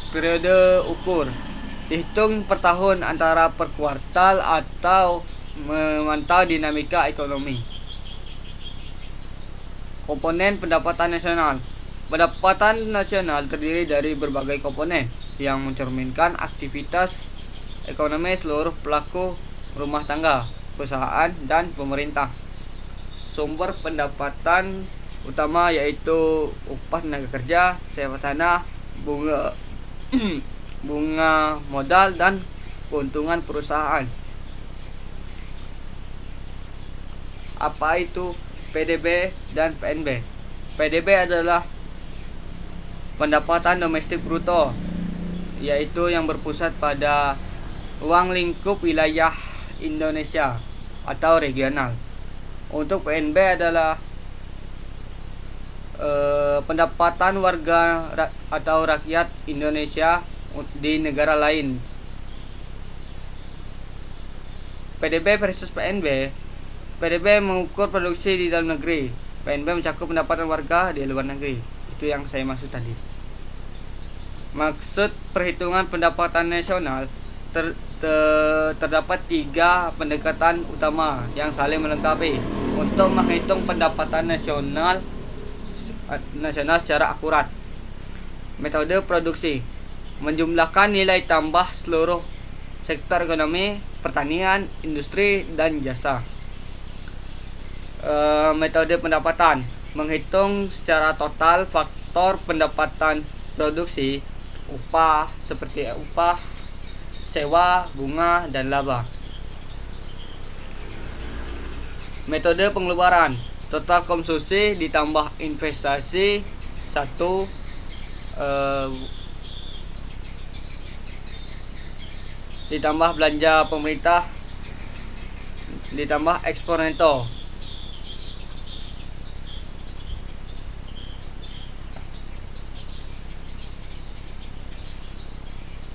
Periode ukur dihitung per tahun antara per kuartal atau memantau dinamika ekonomi. Komponen pendapatan nasional. Pendapatan nasional terdiri dari berbagai komponen yang mencerminkan aktivitas ekonomi seluruh pelaku rumah tangga, perusahaan, dan pemerintah. Sumber pendapatan utama yaitu upah tenaga kerja, sewa tanah, bunga modal, dan keuntungan perusahaan. Apa itu PDB dan PNB? PDB adalah pendapatan domestik bruto, yaitu yang berpusat pada ruang lingkup wilayah Indonesia atau regional. Untuk PNB adalah pendapatan warga atau rakyat Indonesia di negara lain. PDB versus PNB. PDB mengukur produksi di dalam negeri. PNB mencakup pendapatan warga di luar negeri. Itu yang saya maksud tadi. Maksud perhitungan pendapatan nasional terdapat 3 pendekatan utama yang saling melengkapi untuk menghitung pendapatan nasional secara akurat. Metode produksi menjumlahkan nilai tambah seluruh sektor ekonomi, pertanian, industri, dan jasa. Metode pendapatan menghitung secara total faktor pendapatan produksi, upah seperti upah, sewa, bunga, dan laba. Metode pengeluaran total konsumsi ditambah investasi ditambah belanja pemerintah ditambah ekspor neto.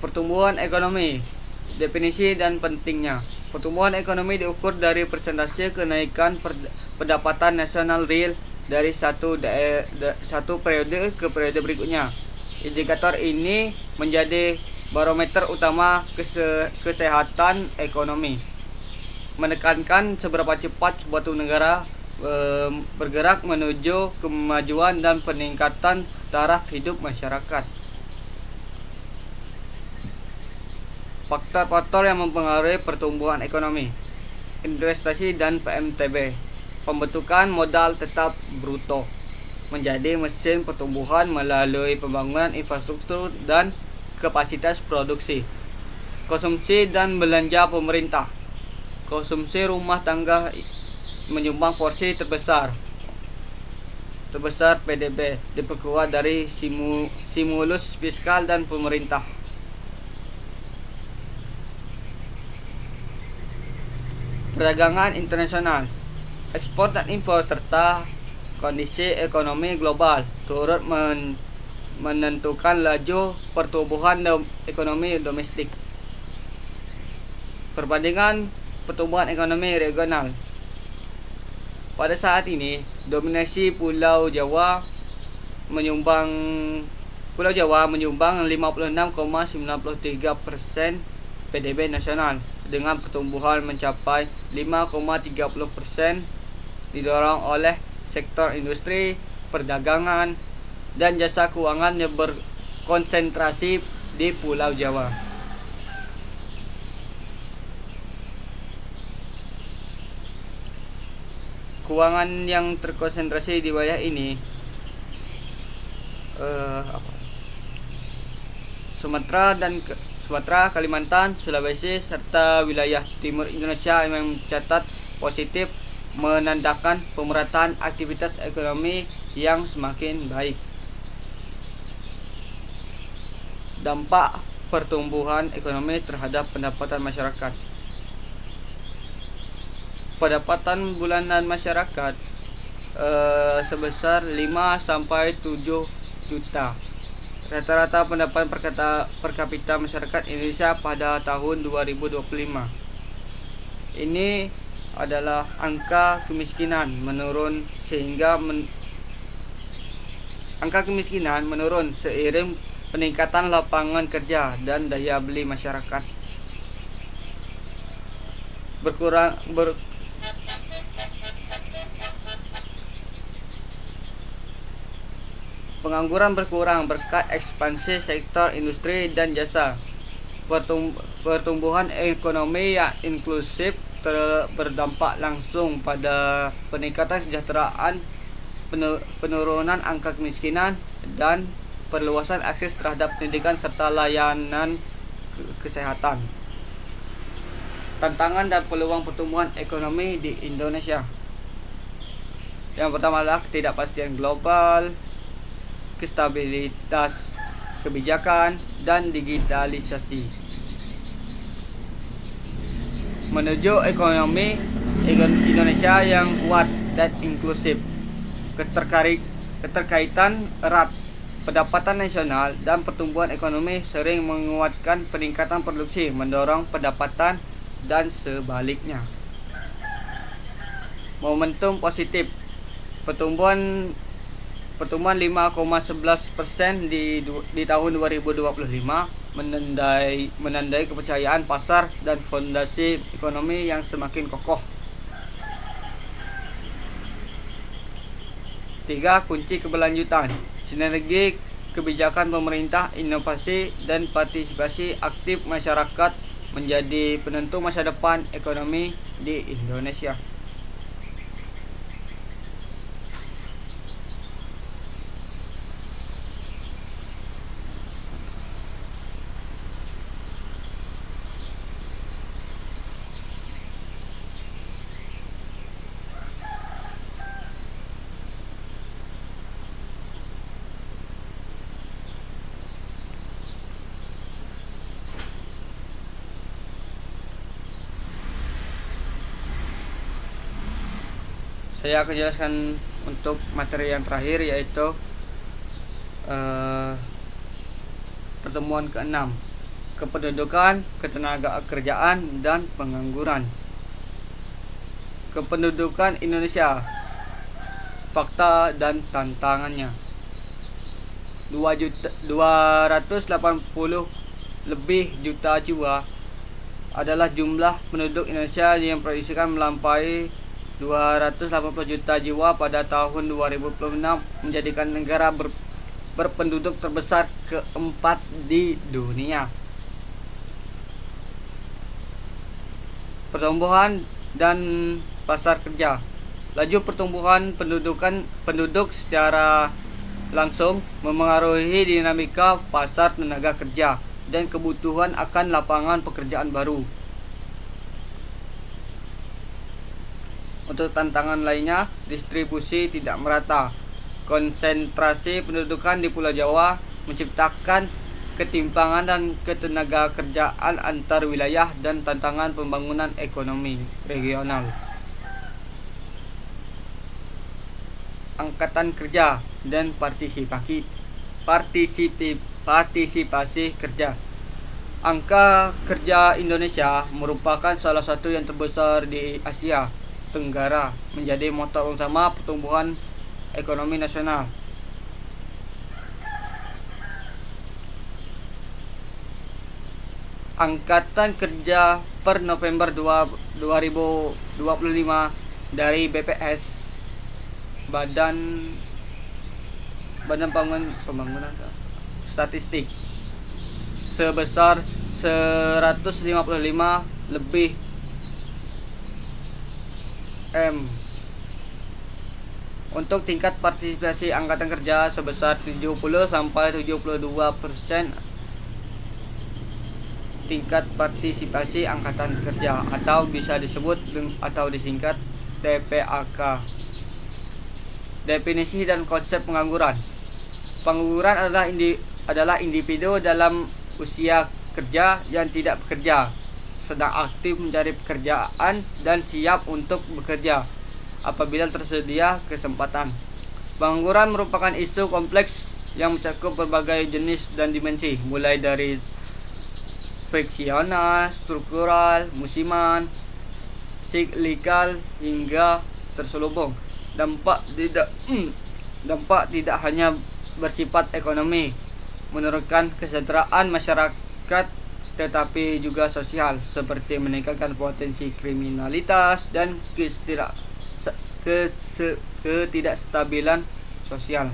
Pertumbuhan ekonomi, definisi dan pentingnya. Pertumbuhan ekonomi diukur dari persentase kenaikan pendapatan nasional real dari satu periode ke periode berikutnya. Indikator ini menjadi barometer utama kesehatan ekonomi, menekankan seberapa cepat suatu negara bergerak menuju kemajuan dan peningkatan taraf hidup masyarakat. Faktor-faktor yang mempengaruhi pertumbuhan ekonomi. Investasi dan PMTB. Pembentukan modal tetap bruto menjadi mesin pertumbuhan melalui pembangunan infrastruktur dan kapasitas produksi. Konsumsi dan belanja pemerintah. Konsumsi rumah tangga menyumbang porsi terbesar PDB, diperkuat dari stimulus fiskal dan pemerintah. Perdagangan internasional, ekspor dan impor serta kondisi ekonomi global turut menentukan laju pertumbuhan ekonomi domestik. Perbandingan pertumbuhan ekonomi regional. Pada saat ini, dominasi Pulau Jawa menyumbang 56,93% PDB nasional dengan pertumbuhan mencapai 5,30%, didorong oleh sektor industri, perdagangan, dan jasa keuangan yang berkonsentrasi di Pulau Jawa. Keuangan yang terkonsentrasi di wilayah ini Sumatera, Kalimantan, Sulawesi, serta wilayah timur Indonesia yang mencatat positif, menandakan pemerataan aktivitas ekonomi yang semakin baik. Dampak pertumbuhan ekonomi terhadap pendapatan masyarakat. Pendapatan bulanan masyarakat sebesar 5-7 juta. Rata-rata pendapatan per kapita masyarakat Indonesia pada tahun 2025. Ini adalah angka kemiskinan menurun sehingga Angka kemiskinan menurun seiring peningkatan lapangan kerja dan daya beli masyarakat. Pengangguran berkurang berkat ekspansi sektor industri dan jasa. Pertumbuhan ekonomi yang inklusif berdampak langsung pada peningkatan kesejahteraan, penurunan angka kemiskinan, dan perluasan akses terhadap pendidikan serta layanan kesehatan. Tantangan dan peluang pertumbuhan ekonomi di Indonesia. Yang pertama adalah ketidakpastian global, stabilitas kebijakan, dan digitalisasi. Menuju ekonomi Indonesia yang kuat dan inklusif. Keterkaitan erat pendapatan nasional dan pertumbuhan ekonomi sering menguatkan peningkatan produksi, mendorong pendapatan, dan sebaliknya. Momentum positif. Pertumbuhan 5,11% di tahun 2025 menandai kepercayaan pasar dan fondasi ekonomi yang semakin kokoh. 3. Kunci keberlanjutan. Sinergi kebijakan pemerintah, inovasi, dan partisipasi aktif masyarakat menjadi penentu masa depan ekonomi di Indonesia. Saya akan jelaskan untuk materi yang terakhir, yaitu pertemuan ke-6, kependudukan, ketenagakerjaan, dan pengangguran. Kependudukan Indonesia, fakta dan tantangannya. 280 lebih juta jiwa adalah jumlah penduduk Indonesia yang diproyeksikan melampaui 280 juta jiwa pada tahun 2026, menjadikan negara berpenduduk terbesar keempat di dunia. Pertumbuhan dan pasar kerja. Laju pertumbuhan penduduk secara langsung memengaruhi dinamika pasar tenaga kerja dan kebutuhan akan lapangan pekerjaan baru. Untuk tantangan lainnya, distribusi tidak merata. Konsentrasi pendudukan di Pulau Jawa menciptakan ketimpangan dan ketenaga kerjaan antar wilayah dan tantangan pembangunan ekonomi regional. Angkatan kerja dan partisipasi kerja. Angka kerja Indonesia merupakan salah satu yang terbesar di Asia Tenggara, menjadi motor utama pertumbuhan ekonomi nasional. Angkatan kerja per November 2025 dari BPS, Badan Pembangunan Statistik, sebesar 155 lebih M. Untuk tingkat partisipasi angkatan kerja sebesar 70-72%. Tingkat partisipasi angkatan kerja atau bisa disebut atau disingkat TPAK. Definisi dan konsep pengangguran. Pengangguran adalah individu dalam usia kerja yang tidak bekerja, sedang aktif mencari pekerjaan dan siap untuk bekerja apabila tersedia kesempatan. Pengangguran merupakan isu kompleks yang mencakup berbagai jenis dan dimensi, mulai dari friksional, struktural, musiman, siklikal, hingga terselubung. Dampak tidak hanya bersifat ekonomi, menurunkan kesejahteraan masyarakat tetapi juga sosial, seperti meningkatkan potensi kriminalitas dan ketidakstabilan sosial.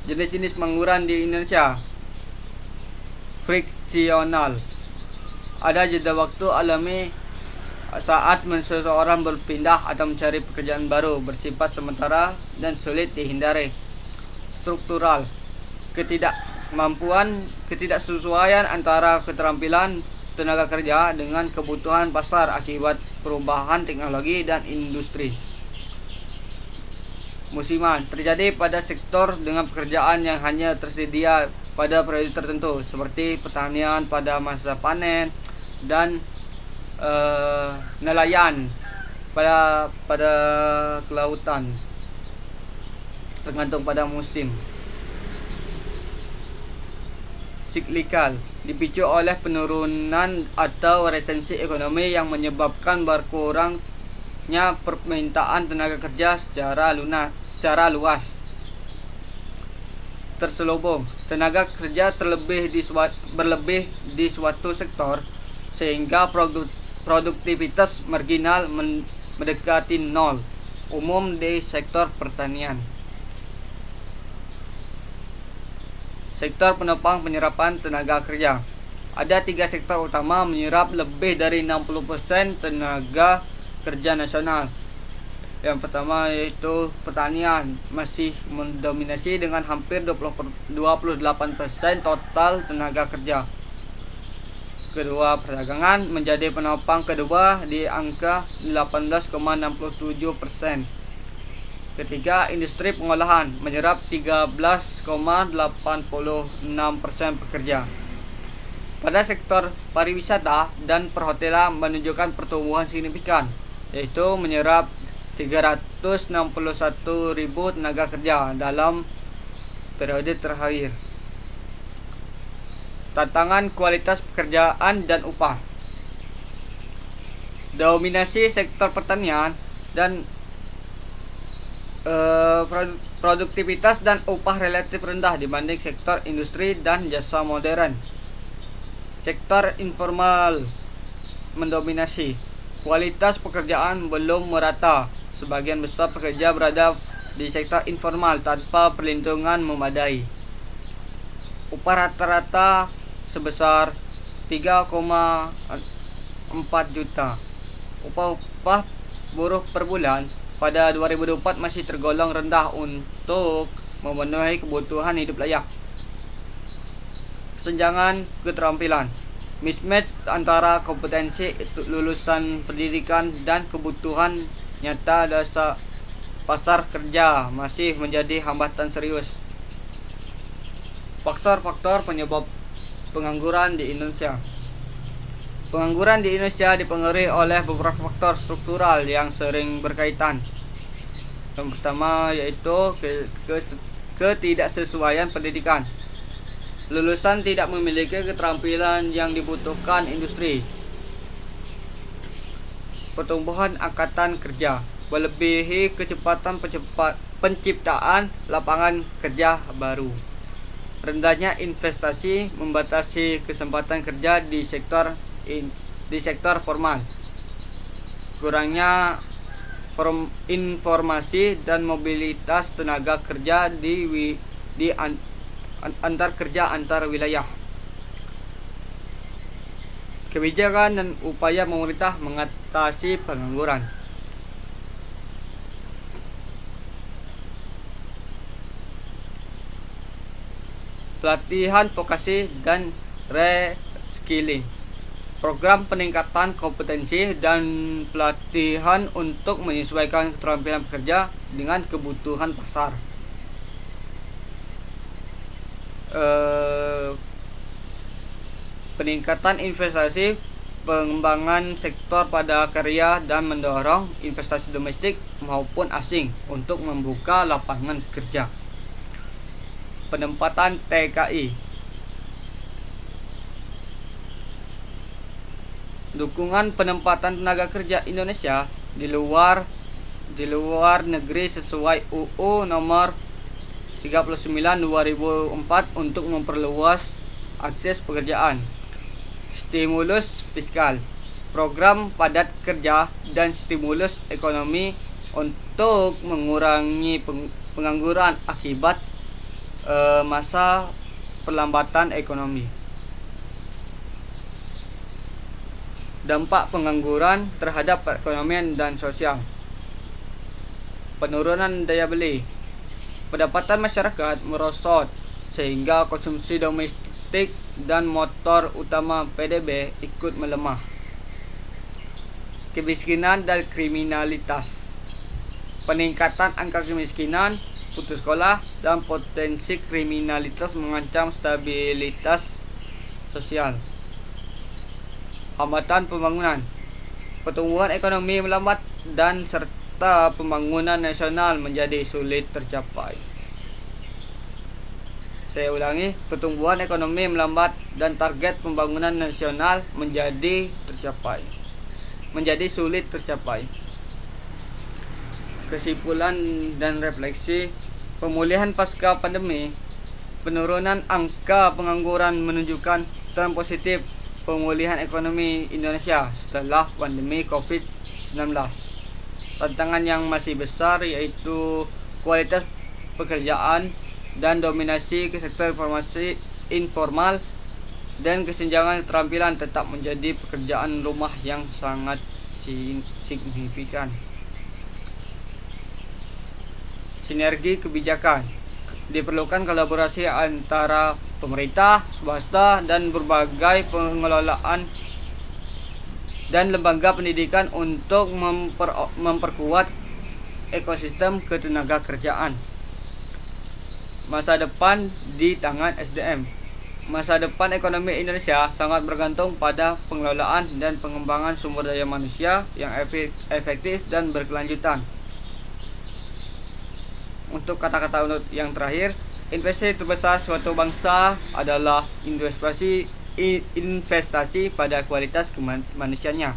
Jenis-jenis pengangguran di Indonesia: friksional, ada jeda waktu alami saat seseorang berpindah atau mencari pekerjaan baru, bersifat sementara dan sulit dihindari. Struktural, ketidaksesuaian antara keterampilan tenaga kerja dengan kebutuhan pasar akibat perubahan teknologi dan industri. Musiman, terjadi pada sektor dengan pekerjaan yang hanya tersedia pada periode tertentu, seperti pertanian pada masa panen dan nelayan pada kelautan, tergantung pada musim. Siklikal, dipicu oleh penurunan atau resesi ekonomi yang menyebabkan berkurangnya permintaan tenaga kerja secara luas. Terselubung, tenaga kerja berlebih di suatu sektor sehingga produktivitas marginal mendekati nol, umum di sektor pertanian. Sektor penopang penyerapan tenaga kerja. Ada 3 sektor utama menyerap lebih dari 60% tenaga kerja nasional. Yang pertama yaitu pertanian, masih mendominasi dengan hampir 28% total tenaga kerja. Kedua, perdagangan menjadi penopang kedua di angka 18,67%. Ketiga, industri pengolahan menyerap 13,86% pekerja. Pada sektor pariwisata dan perhotelan menunjukkan pertumbuhan signifikan, yaitu menyerap 361.000 tenaga kerja dalam periode terakhir. Tantangan kualitas pekerjaan dan upah. Dominasi sektor pertanian dan produktivitas dan upah relatif rendah dibanding sektor industri dan jasa modern. Sektor informal mendominasi. Kualitas pekerjaan belum merata. Sebagian besar pekerja berada di sektor informal tanpa perlindungan memadai. Upah rata-rata sebesar 3,4 juta. Upah buruh per bulan pada 2024 masih tergolong rendah untuk memenuhi kebutuhan hidup layak. Kesenjangan keterampilan. Mismatch antara kompetensi lulusan pendidikan dan kebutuhan nyata dasar pasar kerja masih menjadi hambatan serius. Faktor-faktor penyebab pengangguran di Indonesia. Pengangguran di Indonesia dipengaruhi oleh beberapa faktor struktural yang sering berkaitan. Yang pertama yaitu ketidaksesuaian pendidikan. Lulusan tidak memiliki keterampilan yang dibutuhkan industri. Pertumbuhan angkatan kerja melebihi kecepatan penciptaan lapangan kerja baru. Rendahnya investasi membatasi kesempatan kerja di sektor formal. Kurangnya informasi dan mobilitas tenaga kerja antar wilayah. Kebijakan dan upaya pemerintah mengatasi pengangguran. Pelatihan vokasi dan reskilling. Program peningkatan kompetensi dan pelatihan untuk menyesuaikan keterampilan pekerja dengan kebutuhan pasar. Peningkatan investasi, pengembangan sektor pada karya dan mendorong investasi domestik maupun asing untuk membuka lapangan kerja. Penempatan TKI. Dukungan penempatan tenaga kerja Indonesia di luar negeri sesuai UU nomor 39/2004 untuk memperluas akses pekerjaan. Stimulus fiskal, program padat kerja dan stimulus ekonomi untuk mengurangi pengangguran akibat masa perlambatan ekonomi. Dampak pengangguran terhadap perekonomian dan sosial. Penurunan daya beli. Pendapatan masyarakat merosot sehingga konsumsi domestik dan motor utama PDB ikut melemah. Kemiskinan dan kriminalitas. Peningkatan angka kemiskinan, putus sekolah, dan potensi kriminalitas mengancam stabilitas sosial. Hambatan pembangunan. Pertumbuhan ekonomi melambat dan serta pembangunan nasional menjadi sulit tercapai. Saya ulangi, pertumbuhan ekonomi melambat dan target pembangunan nasional menjadi sulit tercapai. Kesimpulan dan refleksi. Pemulihan pasca pandemi. Penurunan angka pengangguran menunjukkan tren positif pemulihan ekonomi Indonesia setelah pandemi COVID-19. Tantangan yang masih besar yaitu kualitas pekerjaan dan dominasi ke sektor informasi informal dan kesenjangan keterampilan tetap menjadi pekerjaan rumah yang sangat signifikan. Sinergi kebijakan. Diperlukan kolaborasi antara pemerintah, swasta, dan berbagai pengelolaan dan lembaga pendidikan untuk memperkuat ekosistem ketenaga kerjaan. Masa depan di tangan SDM. Masa depan ekonomi Indonesia sangat bergantung pada pengelolaan dan pengembangan sumber daya manusia yang efektif dan berkelanjutan. Untuk kata-kata yang terakhir, investasi terbesar suatu bangsa adalah investasi pada kualitas kemanusiaannya.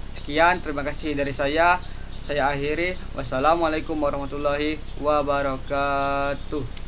Sekian, terima kasih dari saya. Saya akhiri. Wassalamualaikum warahmatullahi wabarakatuh.